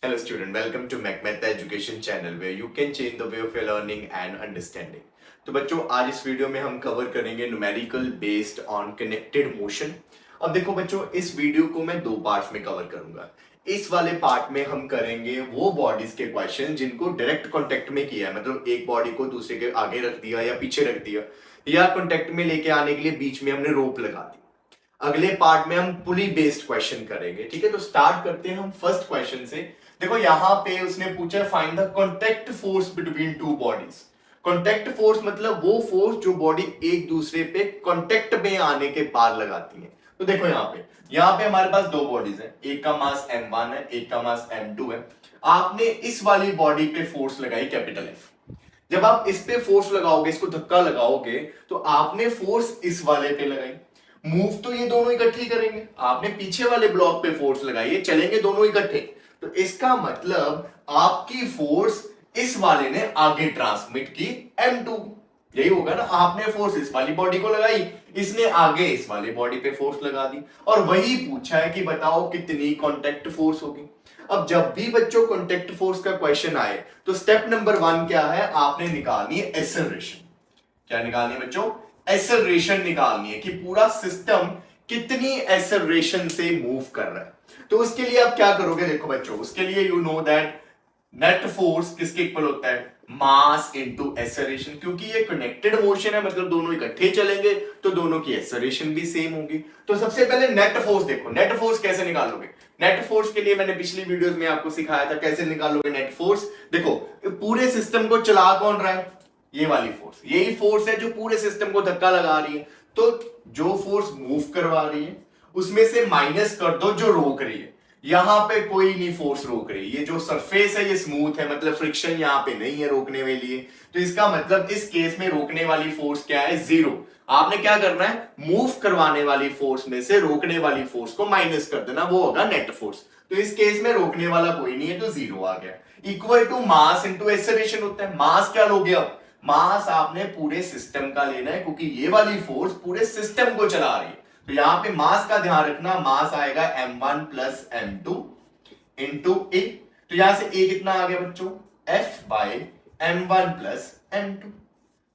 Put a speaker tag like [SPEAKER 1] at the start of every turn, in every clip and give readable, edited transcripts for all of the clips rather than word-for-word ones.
[SPEAKER 1] Hello student, welcome to MacMath Education channel where you can change the way of your learning and understanding. तो बच्चों आज इस video में हम cover करेंगे numerical based on connected motion. अब देखो बच्चों, इस वीडियो को मैं दो पार्ट्स में कवर करूंगा। इस वाले पार्ट में हम करेंगे वो बॉडीज के क्वेश्चन जिनको डायरेक्ट कांटेक्ट में किया है, मतलब एक बॉडी को दूसरे के आगे रख दिया या पीछे रख दिया या कांटेक्ट में लेके आने के लिए बीच में हमने रोप लगा दी। अगले पार्ट में हम पुली बेस्ड क्वेश्चन करेंगे। ठीक है, तो स्टार्ट करते हैं हम फर्स्ट क्वेश्चन से। देखो यहाँ पे उसने पूछा find the contact force between two bodies. Contact force मतलब वो फोर्स जो बॉडी एक दूसरे पे कॉन्टेक्ट में आने के पार लगाती है। तो देखो यहाँ पे हमारे पास दो बॉडीज है, एक का मास m1 है, एक का मास m2 है। आपने इस वाली बॉडी पे फोर्स लगाई कैपिटल F। जब आप इस पे फोर्स लगाओगे, इसको धक्का लगाओगे, तो आपने फोर्स इस वाले पे लगाई। मूव तो ये दोनों इकट्ठे करेंगे। आपने पीछे वाले ब्लॉक पे फोर्स लगाई है, चलेंगे दोनों इकट्ठे। तो इसका मतलब आपकी फोर्स इस वाले ने आगे ट्रांसमिट की m2। यही होगा ना, आपने फोर्स इस वाली बॉडी को लगाई, इसने आगे इस वाली बॉडी पे फोर्स लगा दी। और वही पूछा है कि बताओ कितनी कांटेक्ट फोर्स होगी। अब जब भी बच्चों कांटेक्ट फोर्स का क्वेश्चन आए तो स्टेप नंबर 1 क्या है, आपने निकालनी है एक्सेलरेशन। क्या निकालनी है बच्चों? एक्सेलरेशन निकालनी है कि पूरा सिस्टम कितनी एक्सेलरेशन से मूव कर रहा है। तो उसके लिए आप क्या करोगे, देखो बच्चों, उसके लिए you know that net force किसके इक्वल होता है, मास इनटू एक्सेलरेशन। क्योंकि ये कनेक्टेड मोशन है, मतलब दोनों इकट्ठे चलेंगे तो दोनों की एक्सेलरेशन भी सेम होगी। तो सबसे पहले नेट फोर्स देखो, नेट फोर्स कैसे निकालोगे। नेट फोर्स के लिए मैंने पिछली वीडियोस में आपको सिखाया था कैसे निकालोगे नेट फोर्स। देखो पूरे सिस्टम को चला कौन रहा है, ये वाली फोर्स, यही फोर्स है जो पूरे सिस्टम को धक्का लगा रही है। तो जो फोर्स मूव करवा रही है उसमें से माइनस कर दो जो रोक रही है। यहां पे कोई नहीं फोर्स रोक रही, ये जो सरफेस है ये स्मूथ है, मतलब फ्रिक्शन यहां पे नहीं है रोकने के लिए। तो इसका मतलब इस केस में रोकने वाली फोर्स क्या है, जीरो। आपने क्या करना है, मूव करवाने वाली फोर्स में से रोकने वाली फोर्स को माइनस कर देना, वो होगा नेट फोर्स। तो इस केस में रोकने वाला कोई नहीं है तो जीरो आ गया। Equal to mass into acceleration होता है। मास क्या लोगे, अब मास आपने पूरे सिस्टम का लेना है क्योंकि ये वाली फोर्स पूरे सिस्टम को चला रही है। तो यहां पे मास का ध्यान रखना, मास आएगा m1 प्लस m2 इंटू ए। तो यहां से ए कितना आ गया बच्चों, F by m1 plus m2।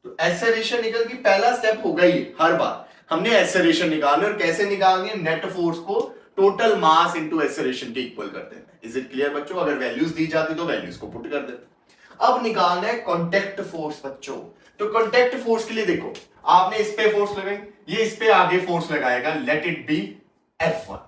[SPEAKER 1] तो एक्सेलरेशन निकल की पहला स्टेप होगा ही, हर बार हमने एक्सेलरेशन निकालनी और कैसे निकालनी है, नेट फोर्स को टोटल मास इंटू एक्सेलरेशन के इक्वल कर देना है। इज इट क्लियर बच्चों? अगर वैल्यूज दी जाती तो वैल्यूज को पुट कर देते। अब निकालना है कॉन्टेक्ट फोर्स बच्चों। तो कॉन्टेक्ट फोर्स के लिए देखो, आपने इस पे फोर्स लगाई, ये इस पे आगे फोर्स लगाएगा, लेट इट बी F1।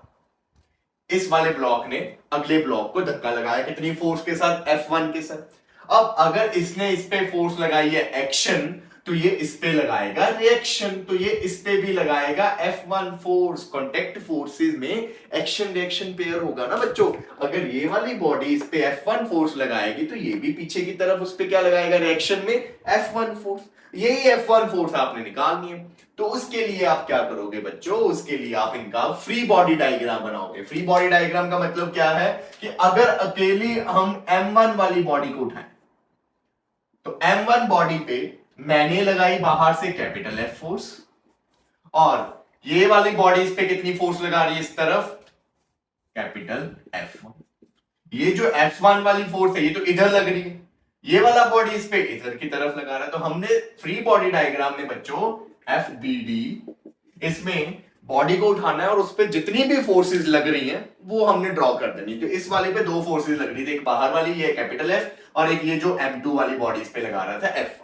[SPEAKER 1] इस वाले ब्लॉक ने अगले ब्लॉक को धक्का लगाया, कितनी फोर्स के साथ, F1 के साथ। अब अगर इसने इस पे फोर्स लगाई है एक्शन, तो ये इस पे लगाएगा रिएक्शन, तो ये इस पे भी लगाएगा F1 फोर्स। कॉन्टेक्ट फोर्सेस में एक्शन रिएक्शन पेयर होगा ना बच्चों। अगर ये वाली बॉडी इस पे F1 फोर्स लगाएगी तो ये भी पीछे की तरफ उस पे क्या लगाएगा, रिएक्शन में F1 फोर्स। यही F1 फोर्स आपने निकालनी है। तो उसके लिए आप क्या करोगे बच्चों, उसके लिए आप इनका फ्री बॉडी डायग्राम बनाओगे। फ्री बॉडी डायग्राम का मतलब क्या है कि अगर अकेली हम M1 वाली बॉडी को उठाएं तो M1 बॉडी पे मैंने लगाई बाहर से कैपिटल F फोर्स, और ये वाली बॉडी इस पे कितनी फोर्स लगा रही है, इस तरफ कैपिटल F1। ये जो F1 वाली फोर्स है ये तो इधर लग रही है, ये वाला बॉडी इस पे इधर की तरफ लगा रहा है। तो हमने फ्री बॉडी डायग्राम में बच्चों FBD, इसमें बॉडी को उठाना है और उस पर जितनी भी फोर्सेस लग रही हैं वो हमने ड्रॉ कर देनी। तो इस वाले पे दो फोर्सेस लग रही थी, एक बाहर वाली ये कैपिटल F और एक ये जो M2 वाली बॉडी इस पे लगा रहा था F1।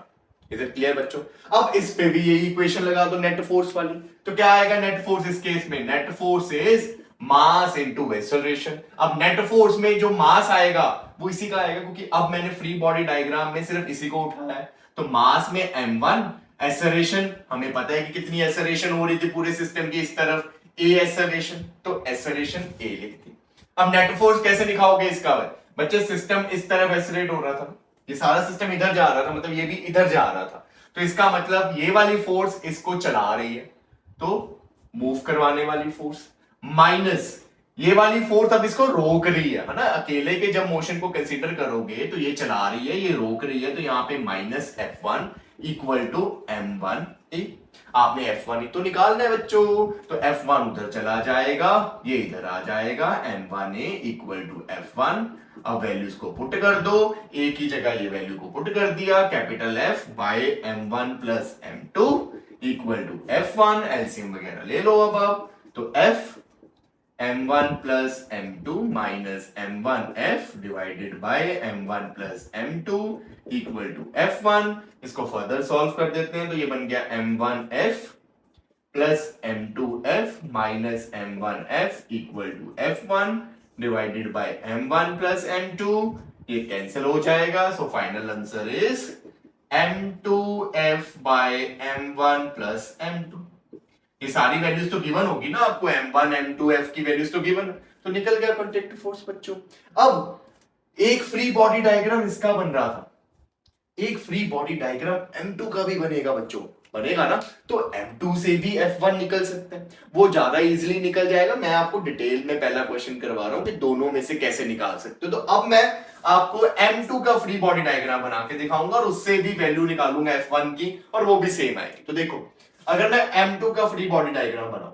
[SPEAKER 1] इज इट क्लियर बच्चों? अब इस पे भी यही इक्वेशन लगा दो नेट फोर्स वाली। तो क्या आएगा नेट फोर्स इस केस में, net force is mass into acceleration. अब नेट फोर्स में जो मास आएगा वो इसी का आएगा, क्योंकि अब मैंने फ्री बॉडी डायग्राम में सिर्फ इसी को उठाया है। तो मास में m1, एक्सेलरेशन हमें पता है कि कितनी एक्सेलरेशन हो रही थी पूरे सिस्टम की, इस तरफ a एक्सेलरेशन, तो एक्सेलरेशन a लिख दी। अब नेट फोर्स कैसे दिखाओगे इसका बच्चे, सिस्टम इस तरफ एक्सेलरेट हो रहा था, ये सारा सिस्टम इधर जा रहा था, मतलब ये भी इधर जा रहा था। तो इसका मतलब ये वाली फोर्स इसको चला रही है, तो मूव करवाने वाली फोर्स, माइनस ये वाली फोर्स अब इसको रोक रही है ना। अकेले के जब मोशन को कंसीडर करोगे तो ये चला रही है, ये रोक रही है, तो यहां पे minus F1 equal to M1 ए। आपने F1 ही तो निकालना है बच्चों, तो F1 उधर चला जाएगा, ये इधर आ जाएगा, M1A इक्वल टू F1। अब वैल्यूज को पुट कर दो, ए की जगह ये वैल्यू को पुट कर दिया, capital F by M1 plus M2 equal to F1, LCM वगैरह ले लो अब आप, तो F M1 plus M2 minus M1F divided by M1 plus M2 equal to F1। इसको फर्दर सॉल्व कर देते हैं, तो ये बन गया M1F plus M2F minus M1F equal to F1 divided by M1 plus M2। ये कैंसिल हो जाएगा, so final answer is M2F by M1 plus M2। ये सारी वैल्यूज तो गिवन होगी ना आपको, M1 M2 F की वैल्यूज तो गिवन, तो निकल गया कॉन्टैक्ट फोर्स बच्चों। अब एक फ्री बॉडी डायग्राम इसका बन रहा था, एक फ्री बॉडी डायग्राम M2 का भी बनेगा बच्चों, बनेगा ना, तो M2 से भी F1 निकल सकता है, वो ज्यादा इजीली निकल जाएगा। मैं आपको डिटेल में पहला क्वेश्चन करवा रहा हूं कि दोनों में से कैसे निकाल सकते हो। तो अब मैं आपको M2 का फ्री बॉडी डायग्राम बना के दिखाऊंगा और उससे भी वैल्यू निकालूंगा F1 की, और वो भी सेम आएगी। तो देखो, अगर मैं M2 का फ्री बॉडी डायग्राम बनाऊं,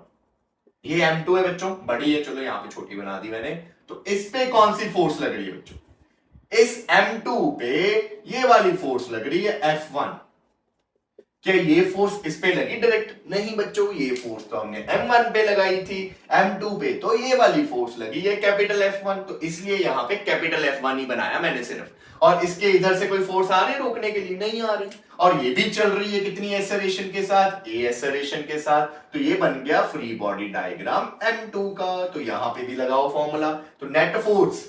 [SPEAKER 1] ये M2 है बच्चों, बड़ी है, चलो यहां पे छोटी बना दी मैंने, तो इस पे कौन सी फोर्स लग रही है बच्चों, इस M2 पे ये वाली फोर्स लग रही है F1। क्या ये फोर्स इस पे लगी डायरेक्ट? नहीं बच्चों, ये फोर्स तो हमने M1 पे लगाई थी, M2 पे तो ये वाली फोर्स लगी है कैपिटल F1, तो इसलिए यहां पे कैपिटल F1 ही बनाया मैंने सिर्फ। और इसके इधर से कोई फोर्स आ रही है रोकने के लिए? नहीं आ रही, और ये भी चल रही है कितनी एक्सेलरेशन के साथ? ए एक्सेलरेशन के साथ। तो ये बन गया फ्री बॉडी डायग्राम M2 का। तो यहां पे भी लगाओ फॉर्मूला, तो नेट फोर्स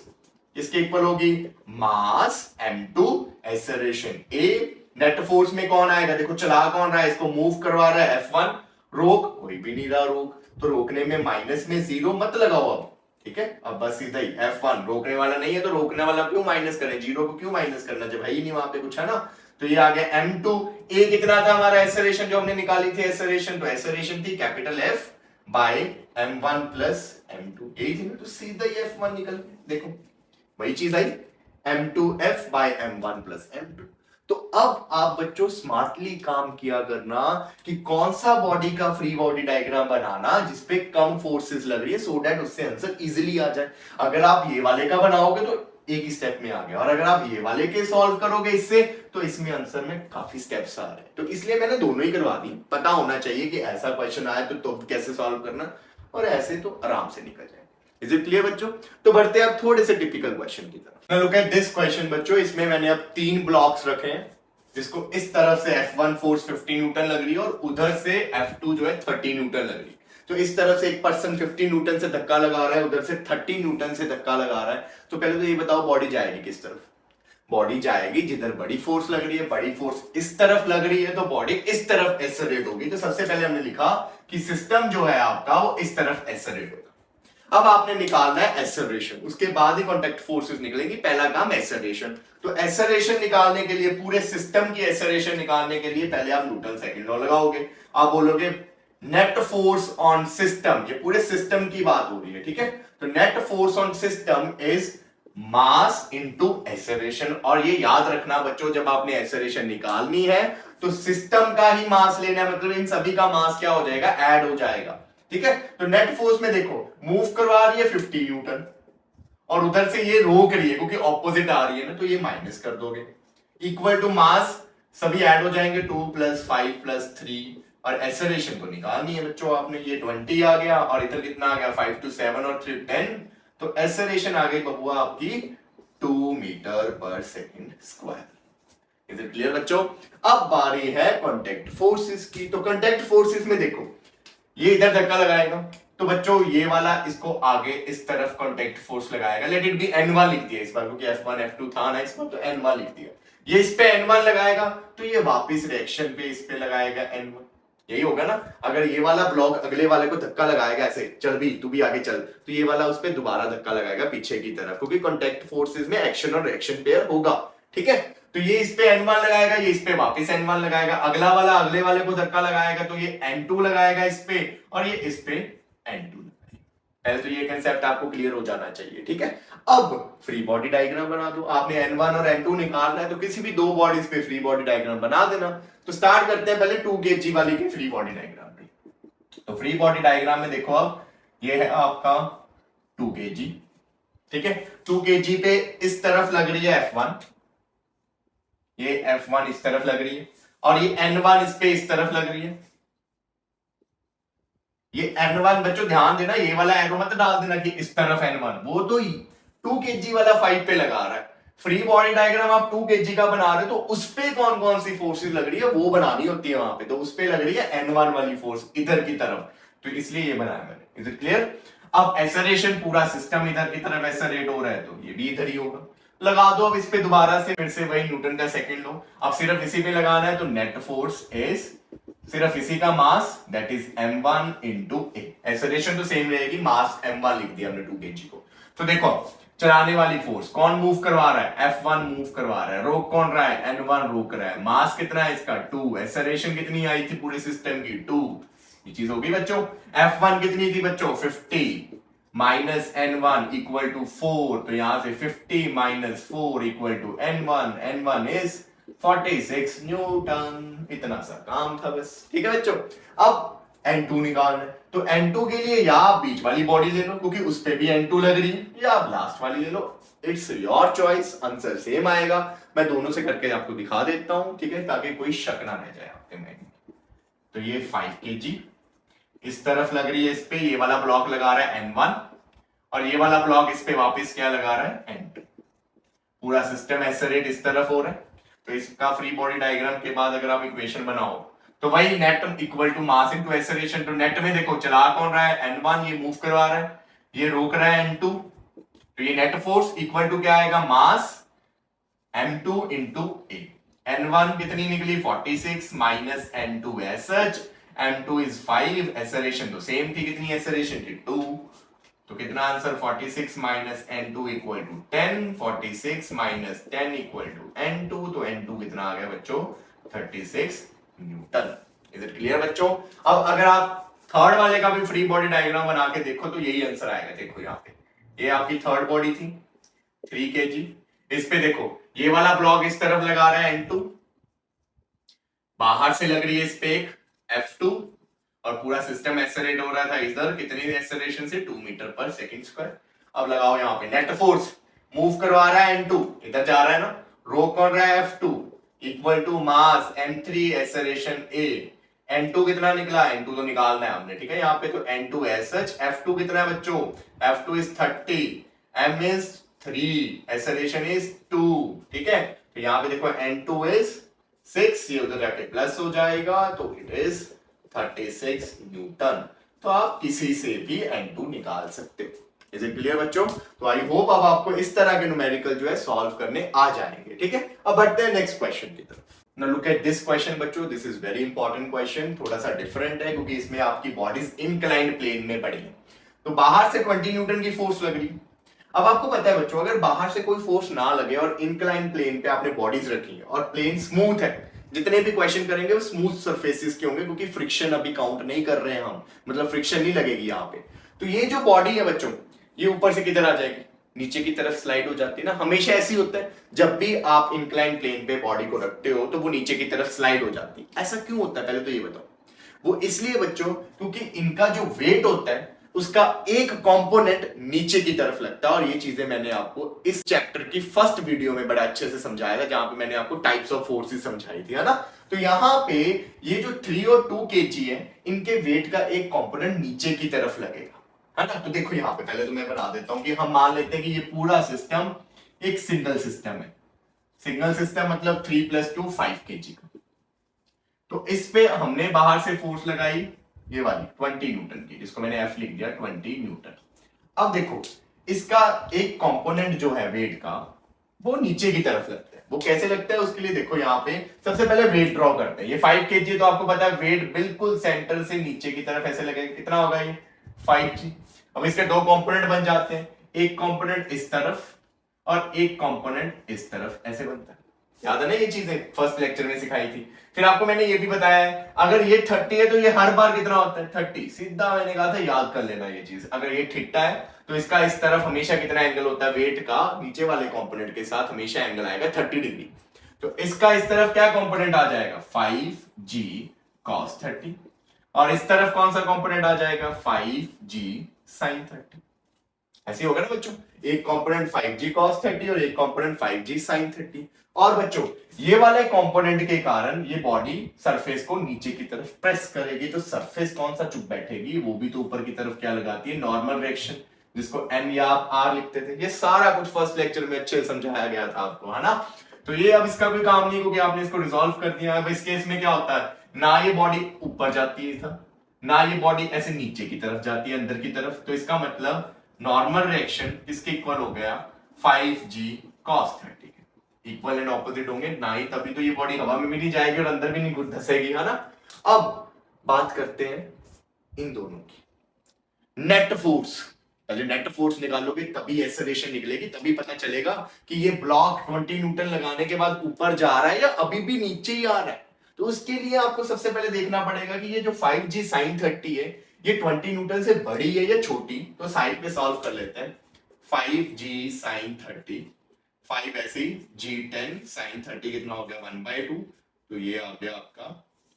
[SPEAKER 1] किसके इक्वल होगी? मास M2 acceleration A। Net force में कौन आएगा? देखो चला कौन रहा है, इसको मूव करवा रहा है F1, रोक कोई भी नहीं रहा रोक, तो रोकने में माइनस में जीरो मत लगाओ अब, ठीक है। अब बस सीधा ही F1 रोकने वाला नहीं है, तो रोकने वाला क्यों माइनस करें, जीरो को क्यों माइनस करना जब है ही नहीं वहां पे कुछ, है ना। तो ये आ गया M2। A कितना था हमारा एक्सेलरेशन जो हमने निकाली थी एक्सेलरेशन, तो एक्सेलरेशन थी capital F by M1 plus M2, यही थी ना, तो सीधा ही F1 निकल गया। देखो वही चीज आई, M2F by M1 plus M2। तो अब आप बच्चों स्मार्टली काम किया करना कि कौन सा बॉडी का फ्री बॉडी डायग्राम बनाना जिसपे कम फोर्सेस लग रही है, सो दैट उससे आंसर इजीली आ जाए। अगर आप ये वाले का बनाओगे तो एक ही स्टेप में आ गया, और अगर आप ये वाले के सॉल्व करोगे इससे, तो इसमें आंसर में काफी स्टेप्स आ रहे हैं। तो इसलिए मैंने दोनों ही करवा दी, पता होना चाहिए कि ऐसा क्वेश्चन आए तो कैसे सॉल्व करना, और ऐसे तो आराम से निकल जाए। इज इट क्लियर बच्चों? तो बढ़ते हैं अब थोड़े से टिपिकल क्वेश्चन की तरफ। लुक एट दिस क्वेश्चन बच्चों, इसमें मैंने अब 3 ब्लॉक्स रखे हैं, जिसको इस तरफ से F1 फोर्स 50 न्यूटन लग रही है और उधर से F2 जो है 30 न्यूटन लग रही है। तो इस तरफ से एक पर्सन 50 न्यूटन से धक्का लगा रहा है, उधर से 30 न्यूटन से धक्का लगा रहा है। तो पहले तो ये बताओ बॉडी जाएगी किस तरफ? बॉडी जाएगी जिधर बड़ी फोर्स लग रही है, बड़ी फोर्स इस तरफ लग रही है तो बॉडी इस तरफ एक्सेलरेट होगी। तो सबसे पहले हमने लिखा कि सिस्टम जो है आपका वो इस तरफ एक्सेलरेट होगा। अब आपने निकालना है एक्सेलरेशन, उसके बाद ही कांटेक्ट फोर्सेस निकलेंगी। पहला काम एक्सेलरेशन, तो एक्सेलरेशन निकालने के लिए, पूरे सिस्टम की एक्सेलरेशन निकालने के लिए पहले आप न्यूटन सेकंड लॉ लगाओगे। आप बोलोगे नेट फोर्स ऑन सिस्टम, ये पूरे सिस्टम की बात हो रही है, ठीक है। तो net force on system is mass into acceleration. और ये याद रखना बच्चों, जब आपने एक्सेलरेशन निकालनी है तो सिस्टम का ही मास लेना है, मतलब इन सभी का मास क्या हो जाएगा? ऐड हो जाएगा, ठीक है। तो नेट फोर्स में देखो मूव करवा रही है 50 न्यूटन, और उधर से ये रोक रही है क्योंकि ऑपोजिट आ रही है ना, तो ये माइनस कर दोगे, इक्वल टू मास सभी ऐड हो जाएंगे, 2 + 5 + 3, और एक्सेलरेशन को निकालनी है बच्चों आपने। ये 20 आ गया, और इधर कितना आ गया? 5 to 7 और 3 10, तो एक्सेलरेशन आ गई बबुआ आपकी 2 मीटर पर second square. Is it clear बच्चों? अब बारी है कांटेक्ट फोर्सेस की। तो कांटेक्ट फोर्सेस में देखो, ये इधर धक्का लगाएगा, तो बच्चों ये वाला इसको आगे इस तरफ कांटेक्ट फोर्स लगाएगा। लेट इट बी N1 लिख दिया इस बार, क्योंकि F1 F2 था ना इसमें, तो N1 लिख दिया। ये इस पे N1 लगाएगा, तो ये वापस रिएक्शन पे इस पे लगाएगा N1। यही होगा ना। अगर ये वाला ब्लॉक अगले वाले को धक्का लगाएगा, ऐसे चल भी तू भी आगे चल, तो ये वाला उस पे दोबारा धक्का लगाएगा पीछे की तरफ, क्योंकि कांटेक्ट फोर्सेस में एक्शन और रिएक्शन पेयर होगा, ठीक है। तो ये इस पे N1 लगाएगा, ये इस पे वापस N1 लगाएगा, अगला वाला अगले वाले को धक्का लगाएगा तो ये N2 लगाएगा इस पे, और ये इस पे N2 लगाएगा। पहले तो ये कंसेप्ट आपको क्लियर हो जाना चाहिए, ठीक है। अब फ्री बॉडी डायग्राम बना दो, आपने N1 और N2 निकालना है तो किसी भी दो बॉडीज पे फ्री बॉडी डायग्राम बना देना। तो स्टार्ट करते हैं पहले 2 kg वाली की फ्री बॉडी डायग्राम पे। तो फ्री बॉडी डायग्राम में देखो, अब ये है आपका 2 kg, ठीक है। 2 kg पे इस तरफ लग रही है F1, ये F1 इस तरफ लग रही है, और ये N1 इस पे इस तरफ लग रही है। ये N1 बच्चों ध्यान देना, ये वाला एरो मत डाल देना कि इस तरफ N1, वो तो 2 kg वाला 5 पे लगा रहा है। फ्री बॉडी डायग्राम आप 2 kg का बना रहे हो तो उस पे कौन कौन सी फोर्सेस लग रही है वो बनानी होती है वहां पे। तो उस पे लग रही है N1 वाली फोर्स इधर की तरफ, तो इसलिए ये बनाया मैंने। Is it clear? अब एक्सेलरेशन पूरा सिस्टम इधर की तरफ एक्सेलरेट हो रहा है तो ये भी इधर ही होगा। लगा दो अब इस पे दोबारा से फिर से वही न्यूटन का सेकंड लो। अब सिर्फ इसी पे लगाना है तो नेट फोर्स इज सिर्फ इसी का mass that is m1 into A. Acceleration तो सेम रहेगी, मास m1 लिख दिया हमने 2 kg को। तो देखो चलाने वाली फोर्स कौन मूव करवा रहा है? F1 मूव करवा रहा है। रोक कौन रहा है? N1 रोक रहा है। मास कितना है इसका? 2। एक्सेलरेशन कितनी आई थी पूरे सिस्टम की? 2। ये चीज होगी बच्चों। F1 कितनी थी बच्चों? 50 माइनस N1 इक्वल टू 4। तो यहां से 50 minus 4 equal to N1। N1 is 46 newton. इतना सा काम था बस, ठीक है बच्चों। अब N2 निकालना है तो N2 के लिए या आप बीच वाली बॉडी ले लो क्योंकि उस पे भी N2 लग रही है, या आप लास्ट वाली ले लो। It's your choice, answer same आएगा। मैं दोनों से करके आपको दिखा देता हूं, ठीक है, ताकि कोई शक ना रह जाए आपके में। तो ये 5 kg इस तरफ लग रही है, इस पे ये वाला ब्लॉक लगा रहा है N1 और ये वाला ब्लॉक इस पे वापस क्या लगा रहा है? N2। पूरा सिस्टम एक्सेलरेट इस तरफ हो रहा है। तो इसका फ्री बॉडी डायग्राम के बाद अगर आप इक्वेशन बनाओ तो वही net equal to mass into acceleration. तो नेट में देखो चला कौन रहा है? N1, ये मूव करवा रहा है, ये रोक रहा है N2। तो ये नेट फोर्स इक्वल टू क्या आएगा? मास M2 इंटू ए। N1 कितनी निकली? 46 minus N2 as such. M2 is 5, acceleration तो सेम थी, कितनी एक्सेलरेशन थी? 2। तो कितना answer? 46 minus N2 equal to 10। 46 minus 10 equal to N2। तो N2 कितना आ गया बच्चों? 36 न्यूटन। इज इट क्लियर बच्चों? अब अगर आप थर्ड वाले का भी फ्री बॉडी डायग्राम बना के देखो तो यही आंसर आएगा। देखो यहाँ पे ये आपकी थर्ड बॉडी थी 3 kg। इस पे देखो ये वाला ब्लॉक इस तरफ लगा रहा है N2, बाहर से लग रही है इस पे एक F2 और पूरा सिस्टम एक्सेलरेट हो रहा था इधर, कितनी एक्सेलरेशन से? 2 मीटर पर सेकंड स्क्वायर। अब लगाओ यहाँ पे नेट फोर्स मूव करवा रहा है N2, इधर जा रहा है ना, रोक कर रहा है F2 equal to mass M3 acceleration A। N2 कितना निकला? N2 तो निकालना है हमने, ठीक है। यहाँ पे तो N2 एज सच। F2 कितना है बच्चों? F2 is 30, M is 3, acceleration is 2, ठीक है। तो यहाँ पे देखो N2 इज 6, ये उधर जाके प्लस हो जाएगा तो इट इज 36 न्यूटन। तो आप किसी से भी N2 निकाल सकते हो। इज इट क्लियर बच्चों? तो आई होप अब आपको इस तरह के न्यूमेरिकल जो है सॉल्व करने आ जाएंगे, ठीक है। अब बढ़ते हैं नेक्स्ट क्वेश्चन की तरफ। Now look at this question बच्चों, this is very important question. थोड़ा सा डिफरेंट है क्योंकि इसमें आपकी बॉडीज इंक्लाइंड प्लेन में पड़ी है। तो बाहर से 20 न्यूटन की फोर्स लग रही है। अब आपको पता है बच्चों, अगर बाहर से कोई फोर्स ना लगे और इंक्लाइन प्लेन पे आपने बॉडीज रखी है और प्लेन स्मूथ है, जितने भी क्वेश्चन करेंगे वो स्मूथ सरफेसेस के होंगे क्योंकि फ्रिक्शन अभी काउंट नहीं कर रहे हैं हम, मतलब फ्रिक्शन नहीं लगेगी यहाँ पे। तो ये जो बॉडी है बच्चों, ये ऊपर से किधर आ जाएगी? नीचे की तरफ स्लाइड हो जाती है ना। हमेशा ऐसे ही होता है, जब भी आप इंक्लाइन प्लेन पे बॉडी को रखते हो तो वो नीचे की तरफ स्लाइड हो जाती है। ऐसा क्यों होता है पहले तो ये बताओ। वो इसलिए बच्चों क्योंकि इनका जो वेट होता है उसका एक कंपोनेंट नीचे की तरफ लगता है। और ये चीजें मैंने आपको इस चैप्टर की फर्स्ट वीडियो में बड़ा अच्छे से समझाया था, जहां पे मैंने आपको टाइप्स ऑफ फोर्सेस समझाई थी, है ना। तो यहाँ पे ये जो 3 और 2 kg है, इनके वेट का एक कंपोनेंट नीचे की तरफ लगेगा, है ना। तो देखो यहाँ पे पहले तो मैं बता देता हूं कि हम मान लेते हैं कि ये पूरा सिस्टम एक सिंगल सिस्टम है। सिंगल सिस्टम मतलब 3 + 2 5 kg का। तो इस पे हमने बाहर से फोर्स लगाई ये वाली 20 न्यूटन की, जिसको मैंने F लिख दिया 20 न्यूटन। अब देखो इसका एक कंपोनेंट जो है वेट का, वो नीचे की तरफ लगता है। वो कैसे लगता है उसके लिए देखो यहाँ पे सबसे पहले वेट ड्रॉ करते हैं। ये 5 kg तो आपको पता है वेट बिल्कुल सेंटर से नीचे की तरफ ऐसे लगेगा। कितना होगा ये? 5g। अब इसके दो कंपोनेंट बन जाते हैं, एक कंपोनेंट इस तरफ और एक कंपोनेंट इस तरफ, ऐसे बनता है। याद है ना, ये चीजें फर्स्ट लेक्चर में सिखाई थी। फिर आपको मैंने ये भी बताया है अगर ये 30 है तो ये हर बार कितना होता है 30, सीधा मैंने कहा था याद कर लेना ये चीज। अगर ये थीटा है तो इसका इस तरफ हमेशा कितना एंगल होता है, वेट का नीचे वाले कंपोनेंट के साथ हमेशा एंगल आएगा 30 डिग्री। तो इसका इस तरफ क्या कंपोनेंट आ जाएगा 5g cos 30, और इस तरफ कौन सा कंपोनेंट आ जाएगा 5g sin 30। ऐसे होगा ना बच्चों, एक कंपोनेंट 5g cos 30 और एक कंपोनेंट 5g sin 30। और बच्चों ये वाले कंपोनेंट के कारण ये बॉडी सरफेस को नीचे की तरफ प्रेस करेगी, तो सरफेस कौन सा चुप बैठेगी, वो भी तो ऊपर की तरफ क्या लगाती है, नॉर्मल रिएक्शन, जिसको n या आप r लिखते थे। ये सारा कुछ फर्स्ट लेक्चर में अच्छे से समझाया गया था आपको, है ना। तो ये अब इसका कोई काम नहीं, क्योंकि आपने इसको रिजॉल्व कर दिया। अब इस केस में क्या होता है, ना ये बॉडी ऊपर जाती है इधर, ना ये बॉडी ऐसे नीचे की तरफ जाती है अंदर की तरफ। तो इसका मतलब नॉर्मल रिएक्शन किसके इक्वल हो गया 5g cos 30 के इक्वल एंड ऑपोजिट होंगे ना ही, तभी तो ये बॉडी हवा में भी नहीं जाएगी और अंदर भी नहीं धसेगी, है ना। अब बात करते हैं इन दोनों की नेट फोर्स। पहले नेट फोर्स निकालोगे तभी एक्सेलरेशन निकलेगी, तभी पता चलेगा कि ये ब्लॉक 20 न्यूटन लगाने के बाद ऊपर जा रहा है या अभी भी नीचे ही आ रहा है। तो उसके लिए आपको सबसे पहले देखना पड़ेगा कि ये जो 5g sin 30 है ये 20 न्यूटन से बड़ी है या छोटी। तो साइड पे सॉल्व कर लेते हैं। 5g sin 30, 5 ऐसे g10 sin 30 कितना हो गया 1/2, तो ये आ गया आपका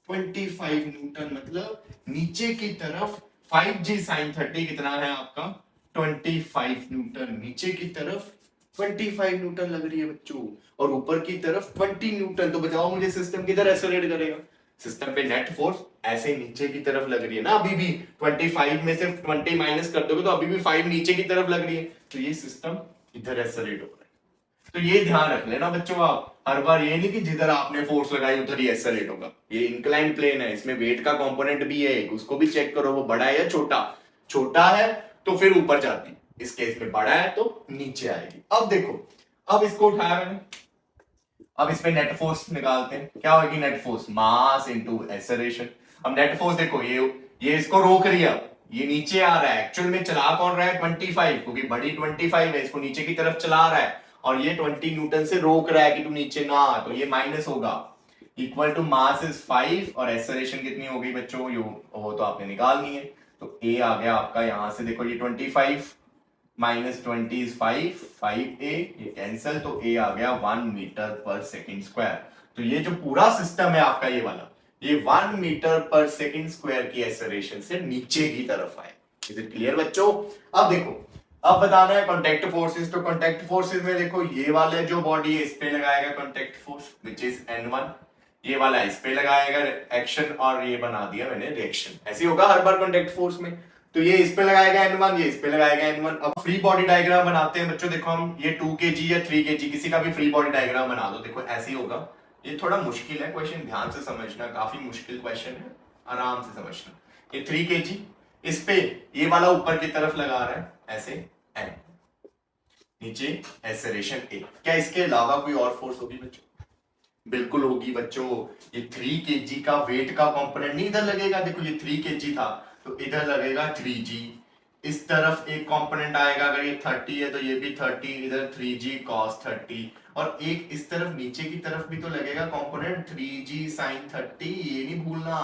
[SPEAKER 1] 25 न्यूटन। मतलब नीचे की तरफ 5g sin 30 कितना है आपका 25 न्यूटन, नीचे की तरफ 25 न्यूटन लग रही है बच्चों, और ऊपर की तरफ 20 न्यूटन। तो बताओ मुझे सिस्टम किधर एक्सेलरेट करेगा, सिस्टम पे नेट फोर्स ऐसे नीचे की तरफ लग रही है ना, अभी भी 25 में से 20 माइनस कर दोगे तो अभी भी 5 नीचे की तरफ लग रही है, तो ये सिस्टम इधर एक्सेलरेट हो रहा है। तो ये ध्यान रख लेना बच्चों, आप हर बार ये नहीं कि जिधर आपने फोर्स लगाई उधर ही एक्सेलरेट होगा। ये इंक्लाइन प्लेन है, इसमें वेट का कंपोनेंट भी है, उसको भी चेक करो वो बड़ा है या छोटा। छोटा है तो फिर ऊपर जाती, इस केस में बड़ा है तो नीचे आएगी। अब देखो, अब इसको उठाया मैंने, अब इसमें नेट फोर्स निकालते हैं। क्या होगी नेट फोर्स, मास इनटू एक्सेलरेशन। अब नेट फोर्स देखो, ये इसको रोक रही है, ये नीचे आ रहा है, एक्चुअल में चला कौन रहा है 25, क्योंकि बड़ी 25 है, इसको नीचे की तरफ चला रहा है, और ये 20 न्यूटन से रोक रहा है कि तू नीचे ना आ, तो ये माइनस होगा, इक्वल टू मास इज 5 और एक्सेलरेशन कितनी हो गई बच्चों, वो तो आपने निकालनी है। तो ए आ गया आपका, यहां से देखो ये 25 माइनस 20 इज 5a, ये कैंसल, तो ए आ गया 1 मीटर पर सेकेंड स्क्वायर। तो ये जो पूरा सिस्टम है आपका ये वाला, ये 1 मीटर पर सेकेंड स्क्वायर की एक्सेलरेशन से नीचे की तरफ आए। इज इट क्लियर बच्चों। अब देखो, अब बताना है कॉन्टैक्ट फोर्सेस। तो कॉन्टैक्ट फोर्सेस में देखो, ये वाले जो बॉडी है इस पे लगाएगा contact force which is N1, ये वाला इस पे लगाएगा एक्शन, और ये बना दिया मैंने रिएक्शन। ऐसे होगा हर बार कॉन्टैक्ट फोर्स में, तो ये इस पे लगाएगा N1, ये इस पे लगाएगा N1। अब फ्री बॉडी डायग्राम बनाते हैं बच्चों। देखो हम ये 2 kg या 3 kg किसी का भी फ्री बॉडी डायग्राम बना दो। देखो ऐसे ही होगा, ये थोड़ा मुश्किल है क्वेश्चन, ध्यान से समझना, काफी मुश्किल क्वेश्चन है, आराम से समझना। ये 3 kg, इस पे ये वाला ऊपर की तरफ लगा रहा है ऐसे N, नीचे एक्सेलरेशन A। क्या इसके अलावा कोई और फोर्स होगी बच्चों? बिल्कुल होगी बच्चों। ये 3 kg का वेट का कंपोनेंट नहीं इधर लगेगा, देखो ये 3 kg था तो इधर लगेगा 3g, इस तरफ एक कंपोनेंट आएगा, अगर ये 30 है तो ये भी 30, इधर 3g cos 30, और एक इस तरफ नीचे की तरफ भी तो लगेगा कंपोनेंट 3g sin 30, ये नहीं भूलना।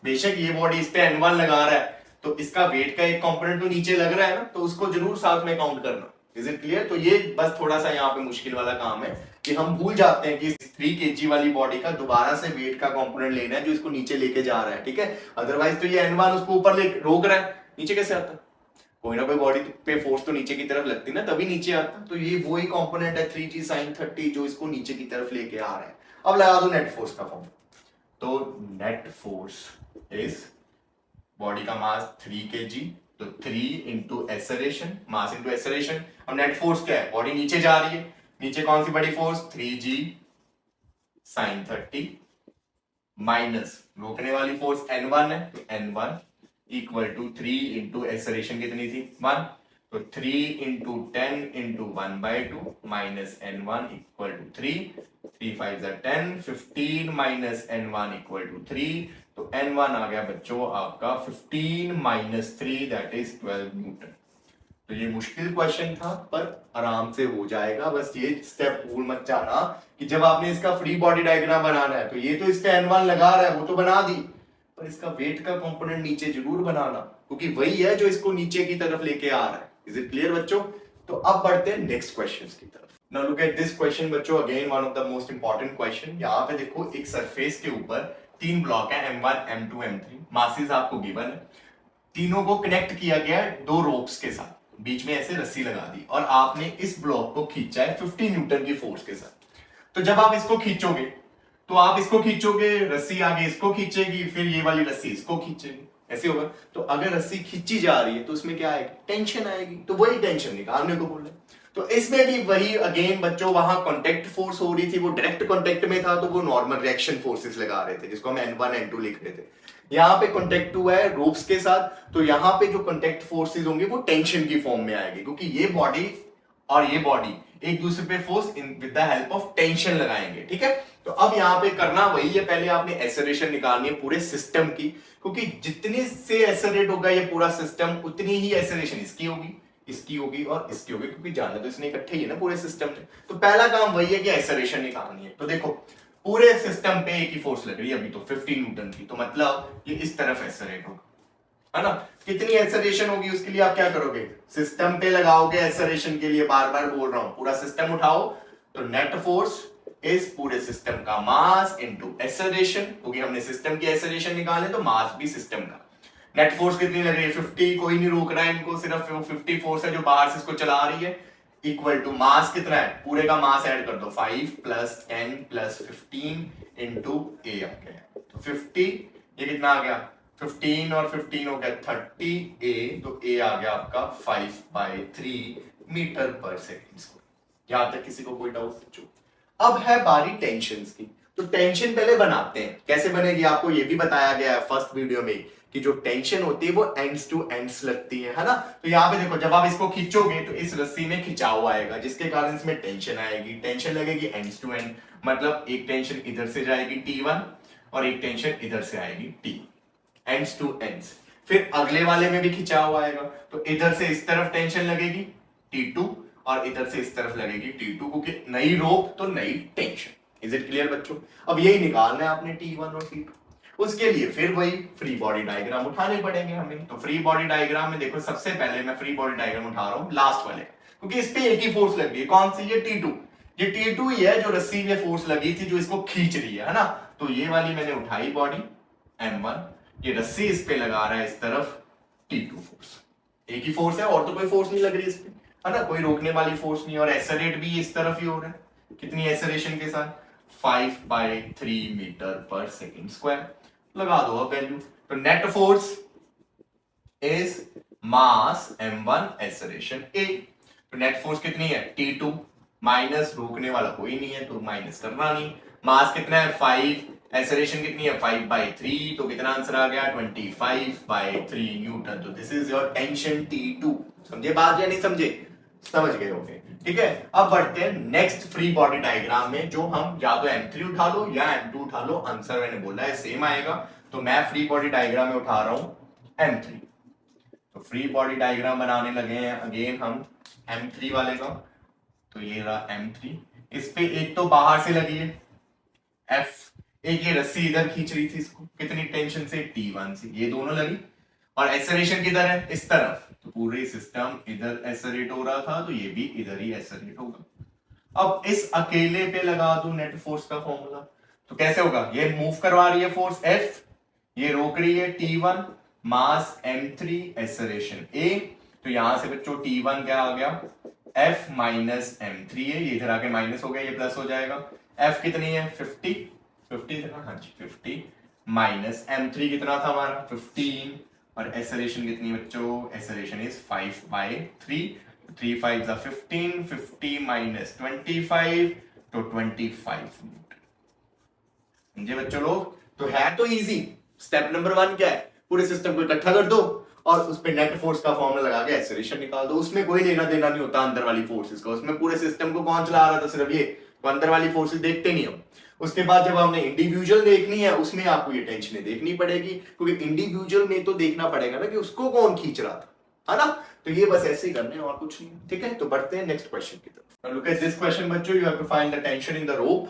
[SPEAKER 1] बेशक ये बॉडी इस पे N1 लगा रहा है तो इसका वेट का एक कंपोनेंट तो नीचे लग रहा है ना, तो उसको जरूर साथ में काउंट करना। Is it clear. तो ये बस थोड़ा सा यहाँ पे मुश्किल वाला काम है कि हम भूल जाते हैं कि 3 kg वाली बॉडी का दोबारा से वेट का कंपोनेंट लेना है जो इसको नीचे लेके जा रहा है, ठीक है। अदरवाइज तो ये N1 उसको ऊपर ले रोक रहा है, नीचे कैसे आता? कोई ना कोई बॉडी पे फोर्स तो नीचे की तरफ लगती ना, तभी नीचे आता। तो ये वही कंपोनेंट है 3g sin 30 जो इसको नीचे की तरफ लेके आ रहा है। अब लगा दो नेट फोर्स का फॉर्म। तो नेट फोर्स इज बॉडी का मास 3 kg, तो 3 इंटू एक्सेलरेशन, मास इंटू एक्सेलरेशन। अब नेट फोर्स क्या है, बॉडी नीचे जा रही है, नीचे कौन सी बड़ी फोर्स 3g sin 30 माइनस रोकने वाली फोर्स N1 है, तो N1 equal to 3 into acceleration कितनी थी 1, तो 3 into 10 into 1/2 minus N1 equal to 3, 3 5 10, 15 minus N1 equal to 3, तो N1 आ गया बच्चों आपका 15 माइनस 3 दैट इज 12 न्यूटन। तो ये मुश्किल क्वेश्चन था पर आराम से हो जाएगा। बस ये स्टेप भूल मत जाना कि जब आपने इसका फ्री बॉडी डायग्राम बनाना है तो ये तो इसका N1 लगा रहा है, वो तो बना दी, पर इसका वेट का कंपोनेंट नीचे जरूर बनाना, क्योंकि वही है जो इसको नीचे की तरफ लेके आ रहा है। इज इट क्लियर बच्चों? तो अब बढ़ते हैं नेक्स्ट क्वेश्चन की तरफ। Now look at this question बच्चों, again one of the most important question. यहाँ पे देखो एक सरफेस के ऊपर 3 ब्लॉक है M1 M2 M3, मासेस आपको गिवन है, तीनों को कनेक्ट किया गया है 2 रोप्स के साथ, बीच में ऐसे रस्सी लगा दी और आपने इस ब्लॉक को खींचा है 50 न्यूटन की फोर्स के साथ। तो जब आप इसको खींचोगे तो आप इसको खींचोगे, रस्सी आगे इसको खींचेगी, फिर ये वाली रस्सी इसको खींचेगी, ऐसे होगा। तो अगर रस्सी खींची जा रही है तो उसमें क्या आएगी? टेंशन आएगी। तो वही टेंशन निकालने को बोल रहे हैं। तो इसमें भी वही अगेन बच्चों, वहां कांटेक्ट फोर्स हो रही थी, वो डायरेक्ट कांटेक्ट में था तो वो नॉर्मल रिएक्शन फोर्सेस लगा रहे थे, जिसको हम N1 N2 लिख रहे थे। यहाँ पे कांटेक्ट हुआ है रोप्स के साथ, तो यहाँ पे जो कांटेक्ट फोर्सेस होंगे वो टेंशन की फॉर्म में आएगी, क्योंकि ये बॉडी और ये बॉडी एक दूसरे पे force with the help of tension लगाएंगे। ठीक है, तो अब यहाँ पे करना वही है, पहले आपने एक्सेलरेशन निकालनी है पूरे सिस्टम की, क्योंकि जितने से एक्सेलरेट होगा ये पूरा सिस्टम उतनी ही एक्सेलरेशन इसकी होगी, इसकी होगी और इसकी होगी, क्योंकि जाना तो इसने इकट्ठे ही है ना पूरे सिस्टम में। तो पहला काम वही है कि एक्सेलरेशन निकालनी है। तो देखो पूरे सिस्टम पे एक ही फोर्स लग रही है अभी तो 50 न्यूटन की, तो मतलब ये इस तरफ एक्सेलरेट होगा, है ना। कितनी एक्सेलरेशन होगी उसके लिए आप क्या करोगे? सिस्टम पे लगाओगे एक्सेलरेशन के लिए, बार बार बोल रहा हूं, पूरा सिस्टम उठाओ तो नेट फोर्स इस पूरे सिस्टम का मास इनटू एक्सेलरेशन, क्योंकि हमने सिस्टम की एक्सेलरेशन निकाले तो मास भी सिस्टम का। नेट फोर्स कितनी लग रही है? 50, कोई नहीं रोक रहा है इनको, सिर्फ 50 फोर्स है जो बाहर से इसको चला रही है, इक्वल टू मास कितना है? पूरे का मास ऐड कर दो, 5 + 10 + 15 इनटू ए आ गया, तो 50, ये कितना आ गया? 15 और 15 हो गया 30 ए, तो ए आ गया आपका 5/3 मीटर पर सेकेंड। यहां तक किसी को कोई डाउट पूछो? अब है बारी टेंशन की, तो टेंशन पहले बनाते हैं। कैसे बनेगी आपको ये भी बताया गया है फर्स्ट वीडियो में, कि जो टेंशन होती है वो एंड्स टू एंड्स लगती है ना। तो यहाँ पे देखो जब आप इसको खींचोगे तो इस रस्सी में खिंचाव आएगा, जिसके कारण इसमें टेंशन आएगी, टेंशन लगेगी एंड्स टू एंड, मतलब एक टेंशन इधर से जाएगी T1 और एक टेंशन इधर से आएगी T, एंड्स टू एंड्स। फिर अगले वाले में भी खिंचाव आएगा, तो इधर से इस तरफ टेंशन लगेगी T2 और इधर से इस तरफ लगेगी T2, क्योंकि नई रोप तो नई टेंशन। इज इट क्लियर बच्चों? अब यही निकालना है आपने T1 और T2। उसके लिए फिर वही फ्री बॉडी डायग्राम उठाने पड़ेंगे हमें। तो फ्री बॉडी डायग्राम में देखो सबसे पहले मैं फ्री बॉडी डायग्राम उठा रहा हूं लास्ट वाले, क्योंकि इस पे एक ही फोर्स लग रही है। कौन सी? ये T2। ये T2 ही है जो रस्सी में फोर्स लगी थी जो इसको खींच रही है ना। तो ये वाली मैंने उठाई बॉडी M1, ये रस्सी इस पे लगा रहा है इस तरफ T2 फोर्स, एक ही फोर्स है और तो कोई फोर्स नहीं लग रही इस पे, है ना, कोई रोकने वाली फोर्स नहीं। और एक्सेलरेट भी इस तरफ ही हो रहा है, कितनी एक्सेलरेशन के साथ? 5/3 मीटर पर सेकेंड स्क्वायर। लगा दो अब वैल्यू, तो net force is mass M1 acceleration A। तो नेट फोर्स कितनी है? T2 माइनस रोकने वाला कोई नहीं है तो माइनस करना नहीं। मास कितना है? 5, एक्सेलरेशन कितनी है? 5/3, तो कितना आंसर आ गया? 25/3 न्यूटन। तो this is your tension T2। समझे बात या नहीं समझे? समझ गए होंगे। ठीक है, अब बढ़ते हैं नेक्स्ट फ्री बॉडी डायग्राम में, जो हम या तो M3 उठा लो या M2 उठा लो, आंसर मैंने बोला है सेम आएगा। तो मैं फ्री बॉडी डायग्राम में उठा रहा हूं M3। तो फ्री बॉडी डायग्राम बनाने लगे हैं अगेन हम M3 वाले का। तो ये रहा M3, इस पे एक तो बाहर से लगी है F, एक ये रस्सी इधर खींच रही थी इसको, कितनी टेंशन से? T1 से, ये दोनों लगी। और एक्सेलरेशन किधर है? इस तरफ, तो पूरे सिस्टम इधर एक्सेलरेट हो रहा था तो ये भी इधर ही एक्सेलरेट होगा। अब इस अकेले पे लगा दूं नेट फोर्स का फॉर्मूला, तो कैसे होगा? ये मूव करवा रही है फोर्स F, ये रोक रही है T1, mass M3, acceleration A। तो यहां से बच्चों T1 क्या आ गया? F माइनस M3 है, ये इधर आके माइनस हो गया, ये प्लस हो जाएगा। F कितनी है? 50 था, हाँ जी 50, माइनस M3 कितना था हमारा? 15, और एक्सेलरेशन कितनी बच्चों? एक्सेलरेशन इज 5/3, 3 5 15, 50 माइनस 25, तो 25 न्यूटन। समझे बच्चों लोग? तो है तो इजी। स्टेप नंबर 1 क्या है? पूरे सिस्टम को इकट्ठा कर दो और उस पे नेट फोर्स का फॉर्मूला लगा के एक्सेलरेशन निकाल दो। उसमें कोई लेना देना नहीं होता अंदर वाली फोर्सेस का, उसमें पूरे सिस्टम को कौन चला रहा था? सिर्फ ये, तो अंदर वाली फोर्सेस देखते नहीं हम। उसके बाद जब हमने इंडिविजुअल देखनी है उसमें आपको ये टेंशन देखनी पड़ेगी, क्योंकि इंडिविजुअल में तो देखना पड़ेगा ना कि उसको कौन खींच रहा था, है ना। तो ये बस ऐसे ही करने और कुछ नहीं, ठीक है। तो बढ़ते हैं नेक्स्ट क्वेश्चन की तरफ। लुक एट दिस क्वेश्चन बच्चों, you have to find the tension in the rope.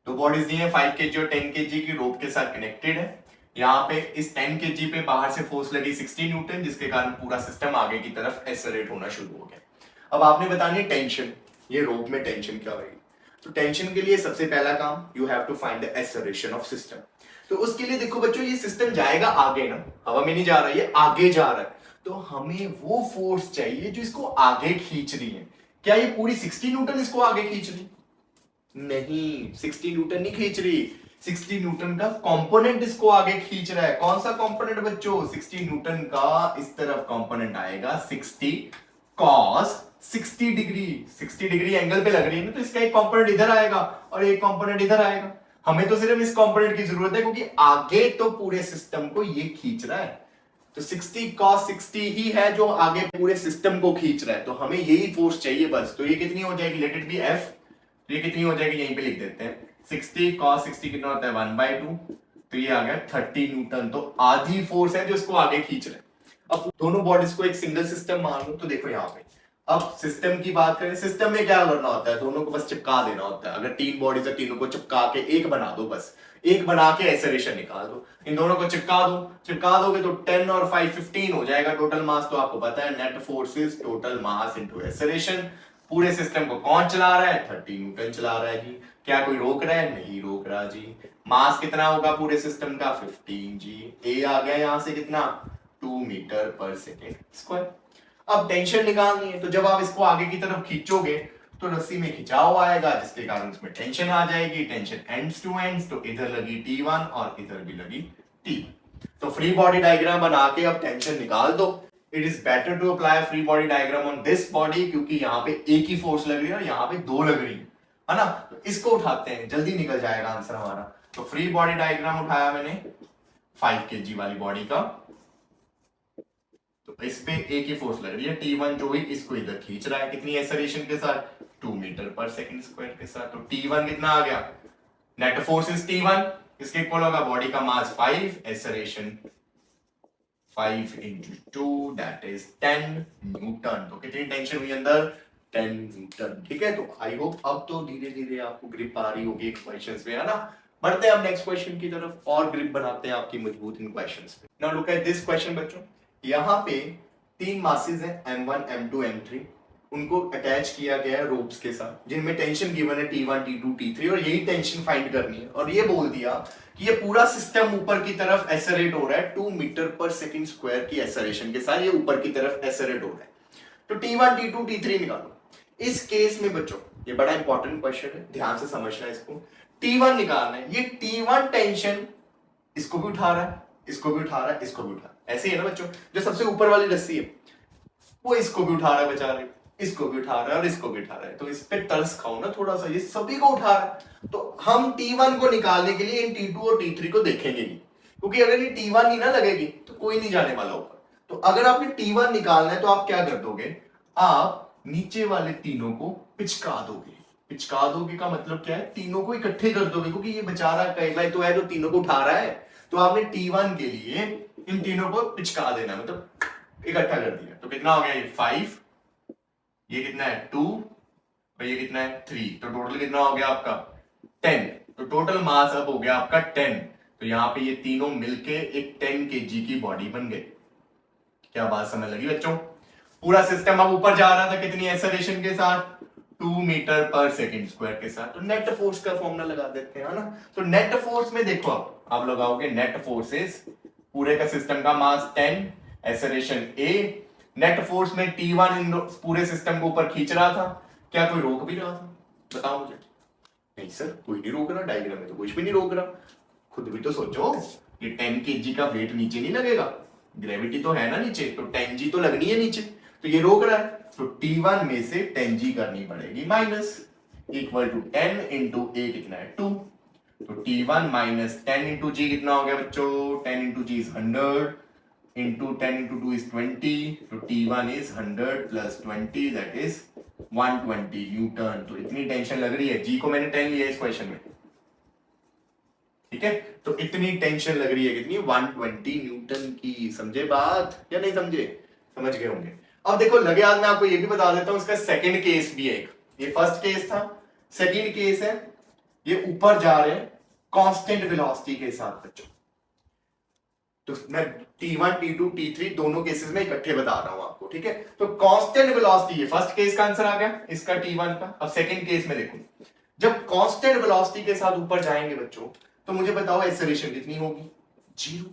[SPEAKER 1] दो बॉडीज दी है 5 kg और 10 kg की, रोप के साथ कनेक्टेड है। यहाँ पे इस 10 kg पे बाहर से फोर्स लगी 60 न्यूटन, जिसके कारण पूरा सिस्टम आगे की तरफ एक्सेलरेट होना शुरू हो गया। अब आपने बतानी है टेंशन, ये रोप में टेंशन क्या होगी। तो टेंशन के लिए सबसे पहला काम, you have to find the acceleration of system. तो उसके लिए देखो बच्चों, ये सिस्टम जाएगा आगे ना, हवा में नहीं जा रहा है, ये आगे जा रहा है। तो हमें वो फोर्स चाहिए जो इसको आगे खींच रही है। क्या ये पूरी 60 न्यूटन इसको आगे खींच रही? नहीं, 60 न्यूटन नहीं खींच रही। 60 न्यूटन का कंपोनेंट इसको आगे खींच रहा है। कौन सा कंपोनेंट बच्चों? 60 न्यूटन का इस तरफ कंपोनेंट आएगा 60 cos 60 डिग्री। 60 डिग्री एंगल पे लग रही है ना, तो इसका एक कंपोनेंट इधर आएगा और एक कंपोनेंट इधर आएगा। हमें तो सिर्फ इस कंपोनेंट की जरूरत है, क्योंकि आगे तो पूरे सिस्टम को ये खींच रहा है। तो 60 cos 60 ही है जो आगे पूरे सिस्टम को खींच रहा है। तो हमें यही फोर्स चाहिए बस। तो ये कितनी हो जाएगी? Let it be F। तो ये कितनी हो जाएगी? यहीं पे लिख देते हैं। 60 cos 60 कितना होता है? 1/2। तो ये आ गया 30 न्यूटन। तो आधी फोर्स है जो इसको आगे खींच रहे हैं। अब दोनों बॉडीज को एक सिंगल सिस्टम मान लो। तो देखो यहाँ पे अब सिस्टम की बात करें, सिस्टम में क्या करना होता है? दोनों को बस चिपका देना होता है। अगर 3 बॉडीज है, तीनों को चिपका के एक बना दो, बस एक बना के एक्सेलरेशन निकाल दो। इन दोनों को चिपका दो, चिपका दोगे तो 10 और 5 15 हो जाएगा टोटल मास। तो आपको पता है net force is total mass into acceleration. पूरे सिस्टम को कौन चला रहा है? 30 न्यूटन चला रहा है जी। क्या कोई रोक रहा है? नहीं रोक रहा जी। मास कितना होगा पूरे सिस्टम का? 15 जी। ए आ गया यहां से कितना? 2 मीटर पर सेकेंड स्क्वायर। अब टेंशन निकालनी है, तो जब आप इसको आगे की तरफ खींचोगे तो रस्सी में खिंचाव आएगा, जिसके कारण उसमें टेंशन आ जाएगी। टेंशन एंड्स टू एंड्स, तो इधर लगी T1 और इधर भी लगी T। तो फ्री बॉडी डायग्राम बना के अब टेंशन निकाल दो। It is better to apply free body diagram on this body, क्योंकि यहाँ पे एक ही फोर्स लग रही है और यहाँ पे 2 लग रही है ना। तो इसको उठाते हैं, जल्दी निकल जाएगा आंसर हमारा। तो फ्री बॉडी डायग्राम उठाया मैंने 5 kg वाली बॉडी का। तो इस पे एक ही फोर्स लग रही है T1, जो ही इसको इधर खींच रहा है। कितनी एक्सेलरेशन के साथ? 2 मीटर पर सेकंड स्क्वायर के साथ। तो T1 कितना आ गया? नेट फोर्स इज T1, इसके इक्वल होगा बॉडी का मास 5, acceleration 5 into 2 that is 10 Newton. तो कितनी टेंशन हुई अंदर? 10 न्यूटन। ठीक है, तो आई होप अब तो धीरे धीरे आपको ग्रिप आ रही होगी क्वेश्चंस में, है ना। बढ़ते हैं अब नेक्स्ट क्वेश्चन की तरफ और ग्रिप बनाते हैं आपकी मजबूत इन क्वेश्चंस पे। Now look at this question बच्चों। यहाँ पे 3 मासेस हैं M1 M2 M3, उनको अटैच किया गया है रोप्स के साथ, जिनमें टेंशन गिवन है T1 T2 T3, और यही टेंशन फाइंड करनी है। और ये बोल दिया कि ये पूरा सिस्टम ऊपर की तरफ एक्सेलरेट हो रहा है 2 मीटर पर सेकंड स्क्वायर की एक्सेलरेशन के साथ, ये ऊपर की तरफ एक्सेलरेट हो रहा है। तो T1 T2 T3 निकालो। इस केस में बच्चों ये बड़ा इंपॉर्टेंट क्वेश्चन है, ध्यान से समझना है इसको। T1 निकालना है। ये T1 टेंशन इसको भी उठा रहा है, इसको भी उठा रहा है, इसको भी उठा रहा है। ऐसे ही है ना बच्चों, जो सबसे ऊपर वाली रस्सी है वो इसको भी उठा रहा है बेचारे, इसको भी उठा रहा है और इसको भी उठा रहा है। तो इस पे तरस खाओ ना थोड़ा सा, ये सभी को उठा रहा है। तो हम T1 को निकालने के लिए इन T2 और T3 को देखेंगे नहीं, क्योंकि अगर ये T1 नहीं ना लगेगी तो कोई नहीं जाने वाला ऊपर। तो अगर आपने T1 निकालना है तो आप क्या कर दोगे? आप नीचे वाले तीनों को पिचका दोगे। पिचका दोगे का मतलब क्या है? तीनों को इकट्ठे कर दोगे, क्योंकि ये बेचारा अकेला ही तो है जो तीनों को उठा रहा है। तो आपने T1 के लिए इन तीनों को पिचका देना, मतलब इकट्ठा कर दिया। तो कितना हो गया? ये 5, ये कितना है 2, और ये कितना है 3। तो टोटल कितना हो गया आपका? 10। तो टोटल मास अब हो गया आपका 10। तो यहाँ पे ये तीनों मिलके एक 10 kg की बॉडी बन गई। क्या बात समझ लगी बच्चों? पूरा सिस्टम अब ऊपर जा रहा था कितनी एक्सेलरेशन के साथ? 2 मीटर पर सेकंड स्क्वायर के साथ। तो नेट फोर्स का फॉर्मूला लगा देते हैं, है ना। तो नेट फोर्स में देखो आप लगाओगे नेट फोर्सेस, पूरे का सिस्टम का मास 10, एक्सेलरेशन A। नेट फोर्स में T1 इन पूरे सिस्टम को ऊपर खींच रहा था। क्या कोई रोक भी रहा था? बताओ मुझे। नहीं सर, कोई नहीं रोक रहा, डायग्राम में तो कुछ भी नहीं रोक रहा। खुद भी तो सोचो, ये 10 kg का वेट नीचे नहीं लगेगा, ग्रेविटी तो है ना नीचे, तो 10g तो लगनी है नीचे, तो ये रोक रहा है। तो T1 में से 10g करनी पड़ेगी minus, equal to 10 into A कितना है 2। तो T1 माइनस 10 इंटू जी कितना हो गया बच्चों? 10 into g is 100 into 10 into 2 is 20। तो T1 is 100 plus 20 that is 120 newton. तो इतनी टेंशन लग रही है, जी को मैंने 10 लिया इस क्वेश्चन में, ठीक है। तो इतनी टेंशन लग रही है कितनी? 120 न्यूटन की। समझे बात या नहीं समझे? समझ गए होंगे। अब देखो लगे हाथ, मैं आपको ये भी बता देता हूं, इसका सेकंड केस भी है एक। ये फर्स्ट केस था, सेकंड केस है, ये ऊपर जा रहे हैं कांस्टेंट वेलोसिटी के साथ बच्चों। तो मैं T1, T2, T3 दोनों केसेस में इकट्ठे बता रहा हूं आपको, ठीक है। तो कांस्टेंट वेलोसिटी, ये फर्स्ट केस का आंसर आ गया इसका T1 का। अब सेकंड केस में देखो, जब कांस्टेंट वेलोसिटी के साथ ऊपर जाएंगे बच्चों, तो मुझे बताओ एक्सेलरेशन कितनी होगी? जीरो,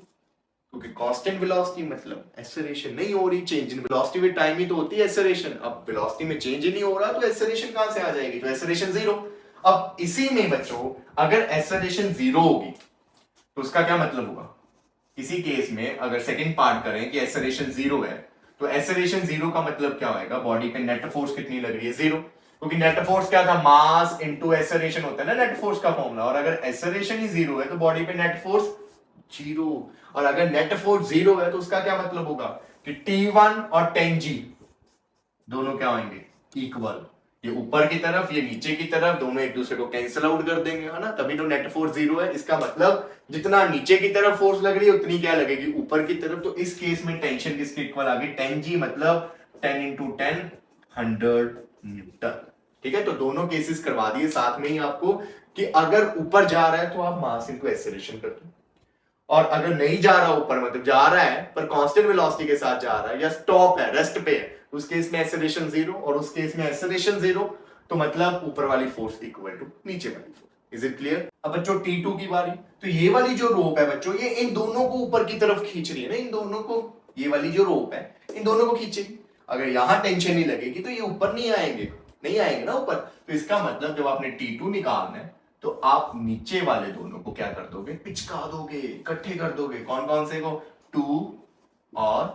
[SPEAKER 1] क्योंकि कांस्टेंट वेलोसिटी मतलब एक्सेलरेशन नहीं हो रही, change in velocity with time ही तो होती है एक्सेलरेशन। अब वेलोसिटी में चेंज ही नहीं हो रहा तो एक्सेलरेशन कहां से आ जाएगी? तो एक्सेलरेशन जीरो। अब इसी में बच्चों अगर एक्सेलरेशन जीरो होगी तो उसका क्या मतलब होगा? इसी केस में अगर सेकंड पार्ट करें कि एक्सेलरेशन जीरो है, तो एक्सेलरेशन जीरो का मतलब क्या होगा? बॉडी पे नेट फोर्स कितनी लग रही है? जीरो, क्योंकि नेट फोर्स क्या था? मास इनटू एक्सेलरेशन होता है ना नेट फोर्स का फॉर्मूला। और अगर एक्सेलरेशन ही जीरो है तो बॉडी पे नेट फोर्स जीरो। और अगर नेट फोर्स जीरो है तो उसका क्या मतलब होगा कि T1 और 10G दोनों क्या होंगे? इक्वल। ये ऊपर की तरफ, ये नीचे की तरफ, दोनों एक दूसरे को कैंसिल आउट कर देंगे, है ना, तभी तो नेट फोर्स जीरो है। इसका मतलब जितना नीचे की तरफ फोर्स लग रही है उतनी क्या लगेगी? ऊपर की तरफ। तो इस केस में टेंशन किसके इक्वल आ गई? 10G, मतलब 10 इंटू 10 100 न्यूटन। ठीक है, तो दोनों केसेस करवा दिए साथ में ही आपको कि अगर ऊपर जा रहा है तो आप मास इनटू एक्सेलरेशन कर दो, और अगर नहीं जा रहा ऊपर, मतलब जा रहा है पर कांस्टेंट वेलोसिटी के साथ जा रहा है या स्टॉप है, रेस्ट पे है, उस केस में एक्सेलरेशन जीरो, और उस केस में एक्सेलरेशन जीरो, तो मतलब ऊपर वाली फोर्स इक्वल टू नीचे वाली फोर्स। Is it clear? अब बच्चों T2 की बारी। तो ये वाली जो रोप है बच्चों, ये इन दोनों को ऊपर की तरफ खींच रही है ना, इन दोनों को, ये वाली जो रोप है इन दोनों को खींचेगी। अगर यहां टेंशन नहीं लगेगी तो ये ऊपर नहीं आएंगे, नहीं आएंगे ना ऊपर। तो इसका मतलब जब आपने T2 निकालना है तो आप नीचे वाले दोनों को क्या कर दोगे? पिचका दोगे, इकट्ठे कर दोगे। कौन कौन से को? 2 और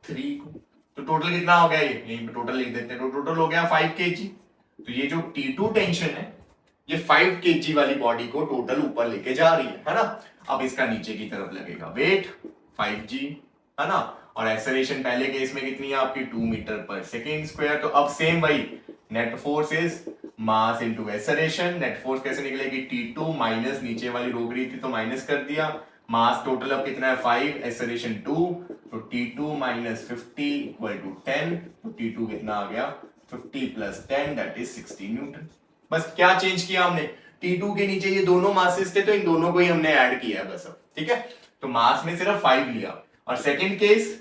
[SPEAKER 1] 3 को। तो टोटल कितना हो गया? ये यहीं पे टोटल लिख देते हैं, तो टोटल हो गया 5 kg। तो ये जो T2 टेंशन है ये 5 kg वाली बॉडी को टोटल ऊपर लेके जा रही है ना। अब इसका नीचे की तरफ लगेगा वेट 5G, है ना। और एक्सेलरेशन पहले केस में कितनी है आपकी? 2 मीटर पर सेकेंड स्क्वायर। तो अब सेम वही, net force is mass into acceleration. Net force कैसे निकलेगी? T2 माइनस, नीचे वाली रोक रही थी तो माइनस कर दिया, मास टोटल अब कितना है? 5, एक्सेलरेशन 2, तो T2 माइनस 50 इक्वल टू 10। तो T2 कितना आ गया? 50 प्लस 10 दैट इज 60 न्यूटन। बस क्या चेंज किया हमने? T2 के नीचे ये दोनों मासेस थे तो इन दोनों को ही हमने ऐड किया बस अब, ठीक है। तो मास में सिर्फ 5 लिया। और सेकंड केस,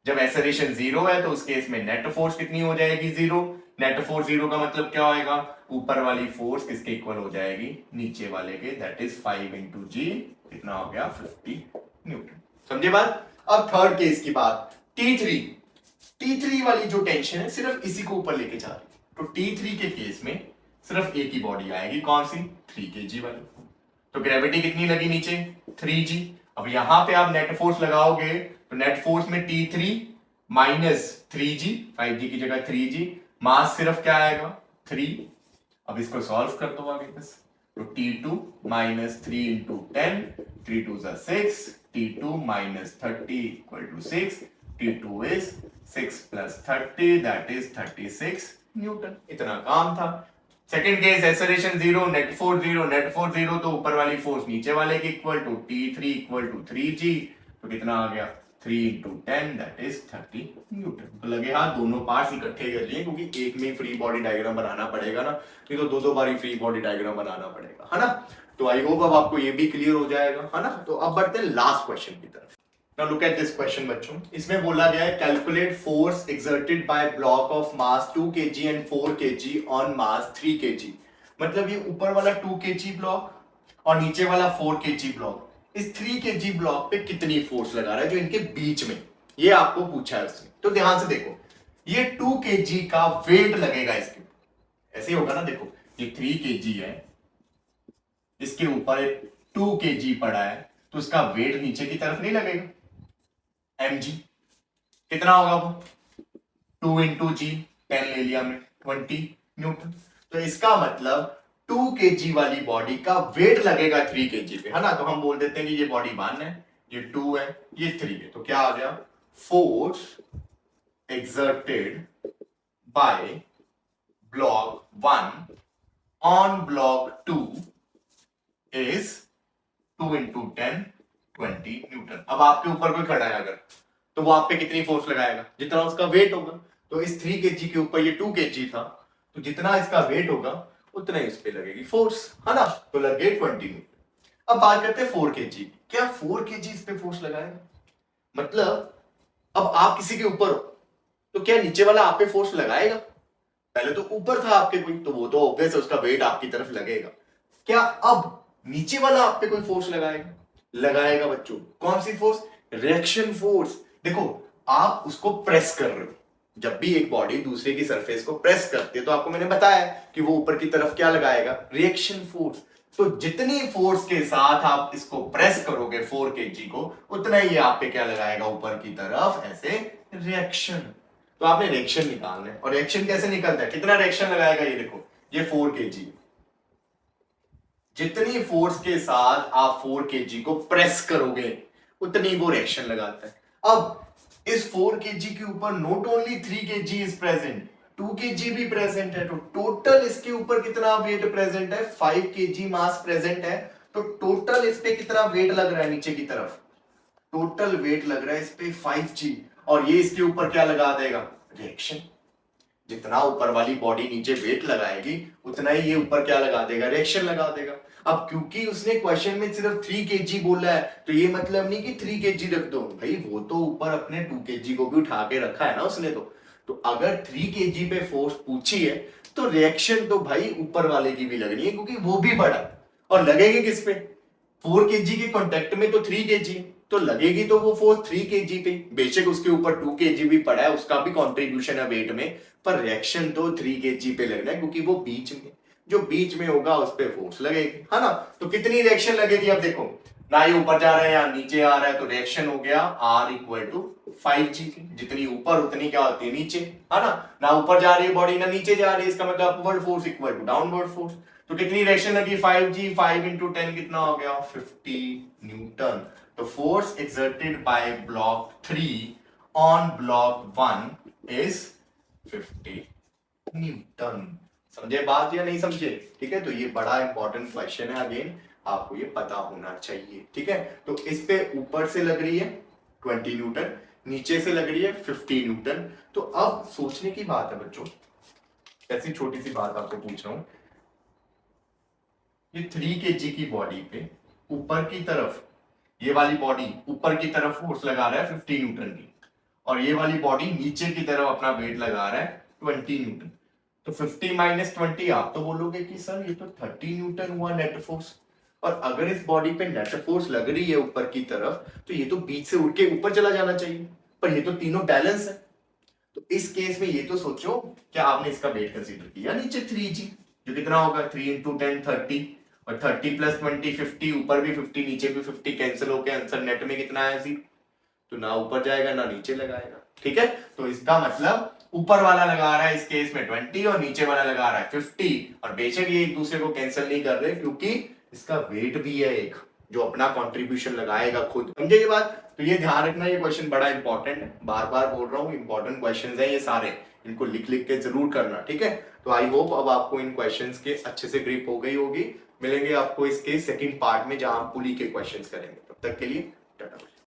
[SPEAKER 1] जब एक्सेलरेशन जीरो है तो उस केस में नेट फोर्स कितनी हो जाएगी? जीरो। नेट फोर्स जीरो का मतलब क्या होएगा? ऊपर वाली फोर्स किसके इक्वल हो जाएगी? नीचे वाले के, दैट इज 5 इंटू जी, कितना हो गया? 50 न्यूटन। समझे बात? अब थर्ड केस की बात, T3 वाली जो टेंशन है सिर्फ इसी को ऊपर लेके जा रही है। तो T3 के केस में सिर्फ एक ही बॉडी आएगी, कौन सी? 3 kg वाली। तो ग्रेविटी कितनी लगी नीचे? 3G। अब यहां पे आप नेट फोर्स लगाओगे तो नेट फोर्स में T3 माइनस 3G, 5G की जगह 3G, मास सिर्फ क्या आएगा? 3। अब इसको सॉल्व कर दो आगे बस। तो T2 minus 3 into 10, 3 2 6, T2 minus 30 equal to 6, T2 is 6 plus 30 that is 36 newton. इतना काम था। Second case, acceleration zero, net force zero, net force zero तो ऊपर वाली फोर्स नीचे वाले की equal to T3 equal to 3G। तो कितना आ गया? 3 इंटू 10 दैट इज 30 न्यूटन। तो लगे हाथ, दोनों पार्ट्स इकट्ठे कर लिए क्योंकि एक में फ्री बॉडी डायग्राम बनाना पड़ेगा ना, नहीं तो दो बारी फ्री बॉडी डायग्राम बनाना पड़ेगा, है ना। तो आई होप अब आपको ये भी क्लियर हो जाएगा, है ना। तो अब बढ़ते हैं लास्ट क्वेश्चन की तरफ। Now look at this question बच्चों। इसमें बोला गया है calculate force exerted by block of mass 2 kg and 4 kg on mass 3 kg। मतलब ये ऊपर वाला 2 kg ब्लॉक और नीचे वाला 4 kg ब्लॉक, इस 3 kg ब्लॉक पे कितनी फोर्स लगा रहा है जो इनके बीच में, ये आपको पूछा है उसने। तो ध्यान से देखो, ये 2 kg का वेट लगेगा इसके, ऐसे होगा ना। देखो ये 3 kg है, इसके ऊपर 2 kg पड़ा है, तो उसका वेट नीचे की तरफ नहीं लगेगा? mg कितना होगा वो? 2 इंटू जी, 10 ले लिया हमने, 20 न्यूटन। तो इसका मतलब 2 kg वाली बॉडी का वेट लगेगा 3 kg पे, है ना। तो हम बोल देते हैं कि ये बॉडी 1 है, ये 2 है, ये 3 है। तो क्या आ गया? Force exerted by block 1 on block 2 is 2 into 10 20 Newton. अब आपके ऊपर कोई खड़ा है अगर, तो वो आप पे कितनी फोर्स लगाएगा? जितना उसका वेट होगा। तो इस 3 kg के ऊपर ये 2 kg था, तो जितना इसका वेट होगा उतना ही उस पे लगेगी फोर्स, है ना। तो लग गए 20 न्यूटन। अब बात करते हैं 4 kg। क्या 4 kg इस पे फोर्स लगाएगा? मतलब अब आप किसी के ऊपर हो तो क्या नीचे वाला आप पे फोर्स लगाएगा? पहले तो ऊपर था आपके कोई, तो वो तो ऑब्वियस है, उसका वेट आपकी तरफ लगेगा। क्या अब नीचे वाला आप पे कोई फोर्स लगाएगा? लगाएगा बच्चों। कौन सी फोर्स? Reaction force. देखो, आप उसको प्रेस कर रहे हो। जब भी एक बॉडी दूसरे की सरफेस को प्रेस करती है तो आपको मैंने बताया कि वो ऊपर की तरफ क्या लगाएगा? Reaction force. तो जितनी फोर्स के साथ आप इसको प्रेस करोगे 4 kg को, उतना ही आप पे क्या लगाएगा? ऊपर की तरफ ऐसे रिएक्शन। तो आपने रिएक्शन निकालना है। और रिएक्शन कैसे निकलता है? कितना रिएक्शन लगाएगा? ये देखो, ये 4 kg। जितनी फोर्स के साथ आप 4 kg को प्रेस करोगे उतनी वो रिएक्शन लगाता है। अब इस 4 kg के ऊपर not only 3 kg is present, 2 kg भी प्रेजेंट है। तो टोटल इसके ऊपर कितना वेट प्रेजेंट है? 5 kg मास प्रेजेंट है। तो टोटल इस पे कितना वेट लग रहा है? नीचे की तरफ टोटल वेट लग रहा है इस पे 5g। और ये इसके ऊपर क्या लगा देगा? रिएक्शन। जितना ऊपर वाली बॉडी नीचे वेट लगाएगी उतना ही ये ऊपर क्या लगा देगा? रिएक्शन लगा देगा। अब क्योंकि उसने क्वेश्चन में सिर्फ 3 kg बोला है, तो ये मतलब नहीं कि 3 kg रख दो भाई, वो तो ऊपर अपने 2 kg को भी उठा के रखा है ना उसने। तो अगर 3 kg पे फोर्स पूछी है तो रिएक्शन तो भाई ऊपर वाले की भी लगनी है, क्योंकि वो भी बड़ा। और लगेगी किस पे? 4 kg के कांटेक्ट में तो 3 kg, तो लगेगी तो वो फोर्स 3 kg पे। बेशक उसके ऊपर 2 kg भी पड़ा है, उसका भी कंट्रीब्यूशन है वेट में, पर रिएक्शन तो 3 kg पे लगना है, क्योंकि वो बीच में, जो बीच में होगा उस पे फोर्स लगेगी, है ना। तो कितनी रिएक्शन लगेगी? अब देखो, ना ये ऊपर जा रहा है या नीचे आ रहा है, तो रिएक्शन हो गया R इक्वल टू 5g। जितनी ऊपर उतनी क्या होती है? नीचे, है ना। ना ऊपर जा रही है बॉडी ना नीचे जा रही है, इसका मतलब upward force equal to downward force. तो कितनी रिएक्शन लगी? 5g, 5 इंटू 10 कितना हो गया? 50 न्यूटन। तो force exerted by block 3 on block 1 is 50 Newton. समझे बात या नहीं समझे? ठीक है, तो ये बड़ा इंपॉर्टेंट क्वेश्चन है, अगेन आपको ये पता होना चाहिए। ठीक है, तो इस पे ऊपर से लग रही है 20 न्यूटन, नीचे से लग रही है 50 न्यूटन। तो अब सोचने की बात है बच्चों, ऐसी छोटी सी बात आपको पूछ रहा हूं, ये 3 kg की बॉडी पे ऊपर की तरफ, ये वाली बॉडी ऊपर की तरफ फोर्स लगा रहा है 50 न्यूटन की, और ये वाली बॉडी नीचे की तरफ अपना वेट लगा रहा है 20 न्यूटन। तो 50 माइनस 20 आप तो बोलोगे कि सर ये तो 30 न्यूटन हुआ नेट फोर्स। और अगर इस बॉडी पे नेट फोर्स लग रही है ऊपर की तरफ, तो ये तो बीच से उठ के ऊपर चला जाना चाहिए, पर ये तो तीनों बैलेंस है। तो इस केस में ये तो सोचो, क्या आपने इसका वेट कंसीडर किया नीचे 3g, जो कितना होगा? 3 इंटू 10 30, और 30 प्लस 20 50, ऊपर भी 50 नीचे भी 50, कैंसिल होके आंसर नेट में कितना है? 0। तो ना ऊपर जाएगा ना नीचे लगाएगा। ठीक है, तो इसका मतलब ऊपर वाला लगा रहा है इस केस में 20 और नीचे वाला लगा रहा है 50, और बेशक ये एक दूसरे को कैंसिल नहीं कर रहे, क्योंकि इसका वेट भी है एक जो अपना कंट्रीब्यूशन लगाएगा खुद। समझे ये बात? तो ये ध्यान रखना, ये क्वेश्चन बड़ा इंपॉर्टेंट है, बार बार बोल रहा हूँ, इंपॉर्टेंट क्वेश्चन है ये सारे, इनको लिख लिख के जरूर करना। ठीक है, तो आई होप अब आपको इन क्वेश्चंस के अच्छे से ग्रिप हो गई होगी। मिलेंगे आपको इसके सेकंड पार्ट में, जहां हम पुली के क्वेश्चंस करेंगे। तब तक के लिए टाटा।